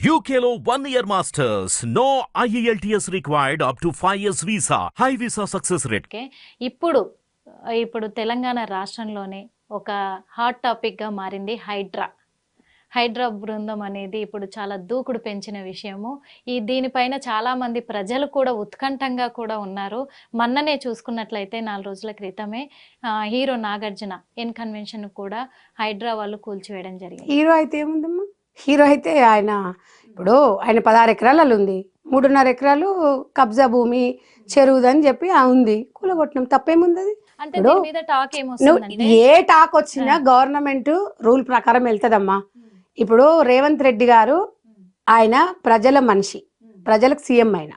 UKLO 1 year masters. No IELTS required up to 5 years visa. High visa success rate. ఇప్పుడు తెలంగాణ రాష్ట్రంలోనే ఒక hot topic గా మారింది హైడ్రా బృందం అనేది ఇప్పుడు చాలా దూకుడు పెంచిన విషయము. దీనిపైన చాలా మంది ప్రజలు కూడా ఉత్కంఠంగా కూడా ఉన్నారు. మొన్ననే చూసుకున్నట్లయితే 4 రోజుల క్రితమే హీరో నాగార్జున ఎన్ కన్వెన్షన్ కూడా హైడ్రా వాళ్ళు కూల్చివేయడం జరిగింది. హీరో అయితే ఏముందమ్మా, హీరో అయితే ఆయన ఇప్పుడు ఆయన 16 ఎకరాలు ఉంది, 3.5 ఎకరాలు కబ్జా భూమి చెరువుదని చెప్పి ఉంది, కూలగొట్టడం తప్పేముంది? అది అంటే దీని మీద టాక్ ఏమొస్తుందంటే ఏ టాక్ వచ్చినా గవర్నమెంట్ రూల్ ప్రకారం వెళ్తుందమ్మా. ఇప్పుడు రేవంత్ రెడ్డి గారు ఆయన ప్రజల మనిషి, ప్రజలకు సీఎం, ఆయన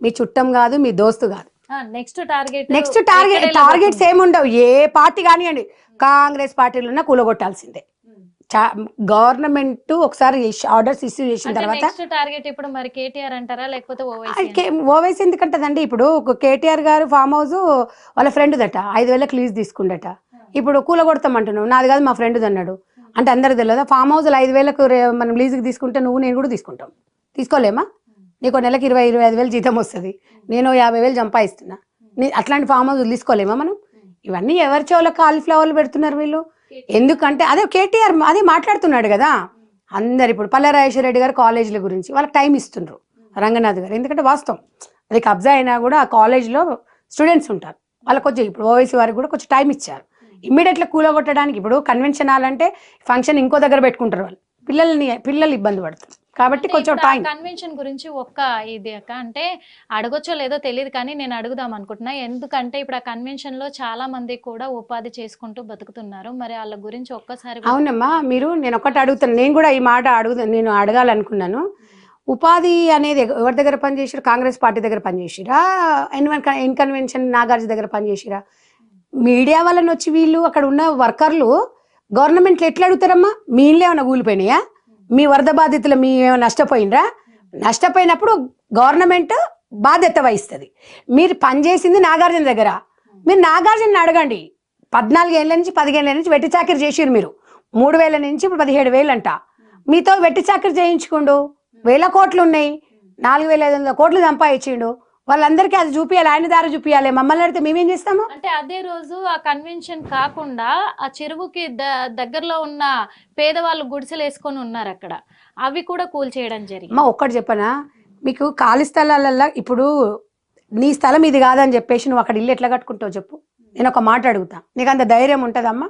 మీ చుట్టం కాదు, మీ దోస్తు కాదు. నెక్స్ట్ టార్గెట్స్ ఏముండవు. ఏ పార్టీ కానివ్వండి, కాంగ్రెస్ పార్టీలో ఉన్న కూలగొట్టాల్సిందే. గవర్నమెంట్ ఒకసారి ఆర్డర్స్ ఇష్యూ చేసిన తర్వాత టార్గెట్ ఇప్పుడు మరి కేటీఆర్ అంటారా లేకపోతే ఓవైసీ ఎందుకంటదండి? ఇప్పుడు కేటీఆర్ గారు ఫామ్ హౌస్ వాళ్ళ ఫ్రెండ్ దట 5,000 లీజ్ తీసుకుండట. ఇప్పుడు కూలగొడతామంటున్నావు, నాది కాదు మా ఫ్రెండ్ అన్నాడు అంటే అందరికి తెలియదా? ఫామ్ హౌస్ 5,000 మనం లీజుకి తీసుకుంటే నేను కూడా తీసుకుంటాం, తీసుకోలేమా? నీకు నెలకి 20-25,000 జీతం వస్తుంది, నేను 50,000 సంపాదిస్తున్నా, అట్లాంటి ఫామ్ హౌస్ తీసుకోలేమా మనం? ఇవన్నీ ఎవరి చెవులో కాలీఫ్లవర్లు పెడుతున్నారు వీళ్ళు. ఎందుకంటే అదే కేటీఆర్ అదే మాట్లాడుతున్నాడు కదా అందరు. ఇప్పుడు పల్లెరాజేశ్వర రెడ్డి గారు కాలేజీల గురించి వాళ్ళకి టైం ఇస్తుండ్రు, రంగనాథ్ గారు, ఎందుకంటే వాస్తవం అది కబ్జా అయినా కూడా ఆ కాలేజ్లో స్టూడెంట్స్ ఉంటారు, వాళ్ళకి కొంచెం ఇప్పుడు ఓవైసీ వారికి కూడా కొంచెం టైం ఇచ్చారు. ఇమ్మీడియట్గా కూలగొట్టడానికి ఇప్పుడు కన్వెన్షన్ హాల్ అంటే ఫంక్షన్ ఇంకో దగ్గర పెట్టుకుంటారు, వాళ్ళు పిల్లలు ఇబ్బంది పడతారు కాబట్టి కొంచెం టైం. కన్వెన్షన్ గురించి ఒక్క ఇది అంటే అడగొచ్చో లేదో తెలియదు కానీ నేను అడుగుదాం అనుకుంటున్నా. ఎందుకంటే ఇప్పుడు ఆ కన్వెన్షన్ లో చాలా మంది కూడా ఉపాధి చేసుకుంటూ బతుకుతున్నారు, మరి వాళ్ళ గురించి ఒక్కసారి. అవునమ్మా, నేను ఒకటి అడుగుతాను, నేను కూడా ఈ మాట నేను అడగాలనుకున్నాను. ఉపాధి అనేది ఎవరి దగ్గర పనిచేసిరా? కాంగ్రెస్ పార్టీ దగ్గర పనిచేసిరా? ఎన్ కన్వెన్షన్ నాగార్జున దగ్గర పనిచేసిరా? మీడియా వాళ్ళని వచ్చి వీళ్ళు అక్కడ ఉన్న వర్కర్లు గవర్నమెంట్లో ఎట్లా అడుగుతారమ్మా? మీ ఇల్లు ఏమైనా కూలిపోయినాయా? మీ వరద బాధితులు మీ ఏమైనా నష్టపోయినరా? నష్టపోయినప్పుడు గవర్నమెంట్ బాధ్యత వహిస్తుంది. మీరు పనిచేసింది నాగార్జున దగ్గర, మీరు నాగార్జున అడగండి. 14 ఏళ్ళ నుంచి 15 ఏళ్ళ నుంచి వెట్టి చాకరీ చేసిరు మీరు, 3,000 నుంచి ఇప్పుడు 17,000 అంట. మీతో వెట్టి చాకరీ చేయించుకుండు, 1,000 కోట్లు ఉన్నాయి, 4,500 కోట్లు సంపాదించిండు. వాళ్ళందరికీ అది చూపించాలి, ఆయన దారి చూపించాలి. మమ్మల్ని అడిగితే మేమేం చేస్తాము? అంటే అదే రోజు ఆ కన్వెన్షన్ కాకుండా ఆ చెరువుకి దగ్గరలో ఉన్న పేదవాళ్ళు గుడిసెలు వేసుకొని ఉన్నారు అక్కడ, అవి కూడా కూల్చేయడం జరిగింది. అమ్మా ఒక్కటి చెప్పనా మీకు, ఖాళీ స్థలాలల్లో ఇప్పుడు నీ స్థలం ఇది కాదని చెప్పేసి నువ్వు అక్కడ ఇల్లు ఎట్లా కట్టుకుంటావు చెప్పు? నేను ఒక మాట అడుగుతా, నీకు అంత ధైర్యం ఉంటుందమ్మా?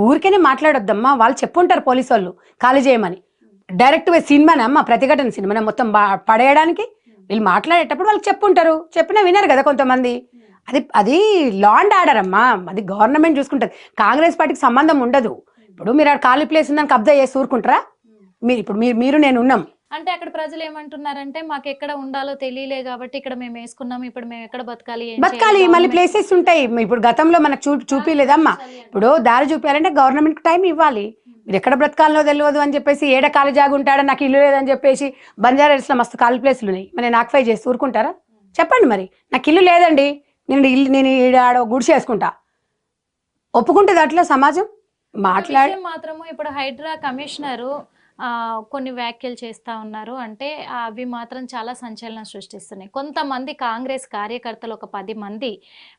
ఊరికేనే మాట్లాడొద్దమ్మా, వాళ్ళు చెప్పుంటారు పోలీసు వాళ్ళు ఖాళీ చేయమని. డైరెక్ట్ సినిమానే అమ్మ, ప్రతిఘటన సినిమానే మొత్తం పడేయడానికి. వీళ్ళు మాట్లాడేటప్పుడు వాళ్ళకి చెప్పుంటారు, చెప్పినా వినరు కదా కొంతమంది. అది లా అండ్ ఆర్డర్ అమ్మా, అది గవర్నమెంట్ చూసుకుంటుంది, కాంగ్రెస్ పార్టీకి సంబంధం ఉండదు. ఇప్పుడు మీరు అక్కడ ఖాళీ ప్లేస్ ఉందని కబ్జా చేసి ఊరుకుంటారా? మీరు నేను ఉన్నాం అంటే అక్కడ ప్రజలు ఏమంటున్నారంటే మాకు ఎక్కడ ఉండాలో తెలియలే కాబట్టి ఇక్కడ మేము వేసుకున్నాం, ఇప్పుడు మేము ఎక్కడ బతకాలి? మళ్ళీ ప్లేసెస్ ఉంటాయి. ఇప్పుడు గతంలో మనకు చూపిలేదమ్మా. ఇప్పుడు దారి చూపించాలంటే గవర్నమెంట్ టైం ఇవ్వాలి. మీరు ఎక్కడ బ్రతకాలనో తెలియదు అని చెప్పేసి ఏడ ఖాళీ జాగా ఉంటాడా, నాకు ఇల్లు లేదని చెప్పేసి బంజారాహిల్స్లో మస్తు ఖాళీ ప్లేసులు ఉన్నాయి, మరి నేను ఆక్యుపై చేసి ఊరుకుంటారా? చెప్పండి. మరి నాకు ఇల్లు లేదండి, నేను ఆడ గుడిసి చేసుకుంటా, ఒప్పుకుంటుంది అట్లా సమాజం? మాత్రము ఇప్పుడు హైడ్రా కమిషనరు కొన్ని వ్యాఖ్యలు చేస్తూ ఉన్నారు, అంటే అవి మాత్రం చాలా సంచలనం సృష్టిస్తున్నాయి. కొంతమంది కాంగ్రెస్ కార్యకర్తలు ఒక 10 మంది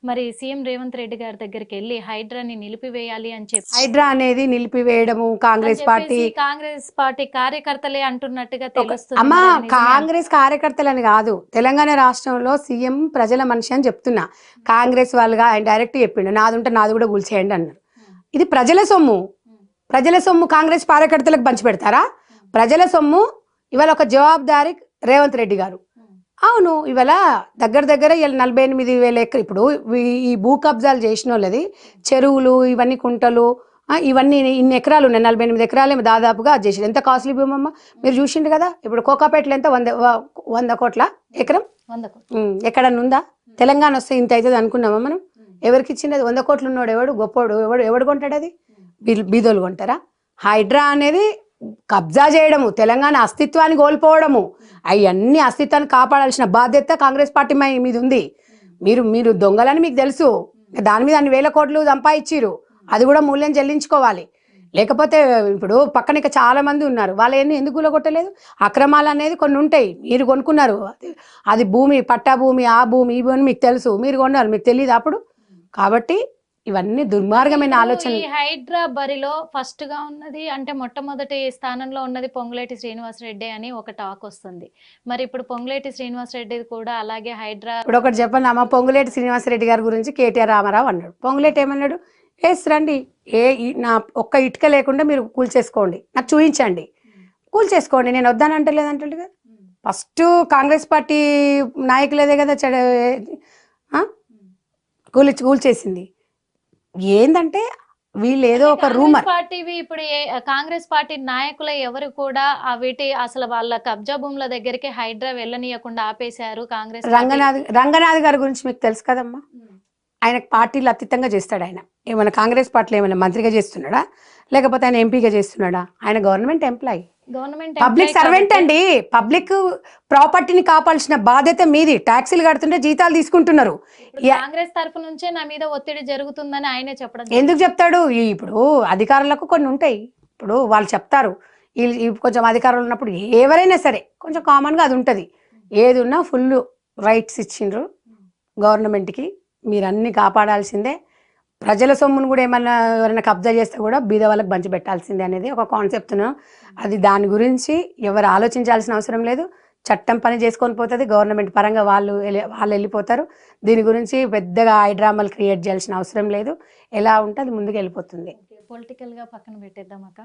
మరి సీఎం రేవంత్ రెడ్డి గారి దగ్గరికి వెళ్ళి హైడ్రాని నిలిపివేయాలి అని చెప్పి, హైడ్రా అనేది నిలిపివేయడము కాంగ్రెస్ పార్టీ కార్యకర్తలే అంటున్నట్టుగా తెలుస్తుంది. అమ్మా కాంగ్రెస్ కార్యకర్తలని కాదు, తెలంగాణ రాష్ట్రంలో సీఎం ప్రజల మనిషి అని చెప్తున్నా. కాంగ్రెస్ వాళ్ళుగా ఆయన డైరెక్ట్ చెప్పిండు, నాది ఉంటే నాది కూడా కూల్చేయండి అన్నారు. ఇది ప్రజల సొమ్ము, ప్రజల సొమ్ము కాంగ్రెస్ కార్యకర్తలకు పంచిపెడతారా? ప్రజల సొమ్ము. ఇవాళ ఒక జవాబుదారీ రేవంత్ రెడ్డి గారు, అవును ఇవాళ దగ్గర 48,000 ఎకరాలు. ఇప్పుడు ఈ భూ కబ్జాలు చేసిన వాళ్ళది చెరువులు, ఇవన్నీ కుంటలు, ఇవన్నీ ఇన్ని ఎకరాలు ఉన్నాయి, 48 ఎకరాలు దాదాపుగా చేసిండు. ఎంత కాస్ట్లీ భూమమ్మ మీరు చూసిండు కదా. ఇప్పుడు కోకాపేటలో ఎంత 100 కోట్ల ఎకరం? 100 ఎక్కడన్నా ఉందా? తెలంగాణ వస్తే ఇంత అవుతుంది అనుకున్నామా మనం? ఎవరికి ఇచ్చింది? 100 కోట్లు ఉన్నాడు ఎవడు గొప్పోడు? ఎవడు కొంటాడు? అది బీదోలు కొంటారా? హైడ్రా అనేది కబ్జా చేయడము, తెలంగాణ అస్తిత్వాన్ని కోల్పోవడము, అవన్నీ అస్తిత్వాన్ని కాపాడాల్సిన బాధ్యత కాంగ్రెస్ పార్టీ మీద ఉంది. మీరు దొంగలని మీకు తెలుసు, దాని మీద అన్ని 1,000 కోట్లు సంపాదించిరు, అది కూడా మూల్యం చెల్లించుకోవాలి. లేకపోతే ఇప్పుడు పక్కన ఇక చాలా మంది ఉన్నారు, వాళ్ళు ఎందుకు కూలగొట్టలేదు? అక్రమాలు అనేది కొన్ని ఉంటాయి, మీరు కొనుక్కున్నారు, అది భూమి పట్టా భూమి, ఆ భూమి ఈ భూమి మీకు తెలుసు, మీరు కొన్నారు, మీకు తెలియదు అప్పుడు. కాబట్టి ఇవన్నీ దుర్మార్గమైన ఆలోచన. ఈ హైడ్రా బరిలో ఫస్ట్ గా ఉన్నది అంటే మొట్టమొదటి స్థానంలో ఉన్నది పొంగులేటి శ్రీనివాసరెడ్డి అని ఒక టాక్ వస్తుంది. మరి ఇప్పుడు పొంగులేటి శ్రీనివాసరెడ్డి కూడా అలాగే హైడ్రా. ఇప్పుడు ఒకటి చెప్పండి అమ్మ, పొంగులేటి శ్రీనివాసరెడ్డి గారి గురించి కేటీఆర్ రామారావు అన్నాడు. పొంగులేటి ఏమన్నాడు? రండి, నా ఒక్క ఇటుక లేకుండా మీరు కూల్చేసుకోండి, నాకు చూపించండి, కూల్చేసుకోండి, నేను వద్దానంటే లేదంటే కదా. ఫస్ట్ కాంగ్రెస్ పార్టీ నాయకులేదే కదా కూల్చేసింది. ఏందంటే వీళ్ళు ఏదో ఒక రూమర్. పార్టీవి ఇప్పుడు కాంగ్రెస్ పార్టీ నాయకుల ఎవరు కూడా వీటి అసలు వాళ్ళ కబ్జా భూముల దగ్గరికి హైడ్రా వెళ్ళనీయకుండా ఆపేశారు కాంగ్రెస్. రంగనాథ్ గారి గురించి మీకు తెలుసు కదమ్మా, ఆయన పార్టీలు అతీతంగా చేస్తాడు. ఆయన ఏమైనా కాంగ్రెస్ పార్టీలో ఏమైనా మంత్రిగా చేస్తున్నాడా, లేకపోతే ఆయన ఎంపీగా చేస్తున్నాడా? ఆయన గవర్నమెంట్ ఎంప్లాయీ, పబ్లిక్ సర్వెంట్ అండి. పబ్లిక్ ప్రాపర్టీని కాపాల్సిన బాధ్యత మీది. ట్యాక్సీలు కడుతుంటే జీతాలు తీసుకుంటున్నారు. కాంగ్రెస్ తరఫు నుంచే నా మీద ఒత్తిడి జరుగుతుందని ఆయనే చెప్పడం. ఎందుకు చెప్తాడు? ఇప్పుడు అధికారులకు కొన్ని ఉంటాయి, ఇప్పుడు వాళ్ళు చెప్తారు, కొంచెం అధికారులు ఉన్నప్పుడు ఎవరైనా సరే కొంచెం కామన్గా అది ఉంటుంది. ఏది ఉన్నా ఫుల్ రైట్స్ ఇచ్చిండ్రు గవర్నమెంట్కి, మీరు అన్ని కాపాడాల్సిందే. ప్రజల సొమ్మును కూడా ఏమన్నా ఎవరైనా కబ్జా చేస్తే కూడా బీద వాళ్ళకి పంచి పెట్టాల్సిందే అనేది ఒక కాన్సెప్ట్ను. అది దాని గురించి ఎవరు ఆలోచించాల్సిన అవసరం లేదు. చట్టం పని చేసుకొని పోతుంది, గవర్నమెంట్ పరంగా వాళ్ళు వెళ్ళిపోతారు. దీని గురించి పెద్దగా డ్రామాలు క్రియేట్ చేయాల్సిన అవసరం లేదు. ఎలా ఉంటే అది ముందుకు వెళ్ళిపోతుంది. పొలిటికల్గా పక్కన పెట్టేద్దాం అక్క.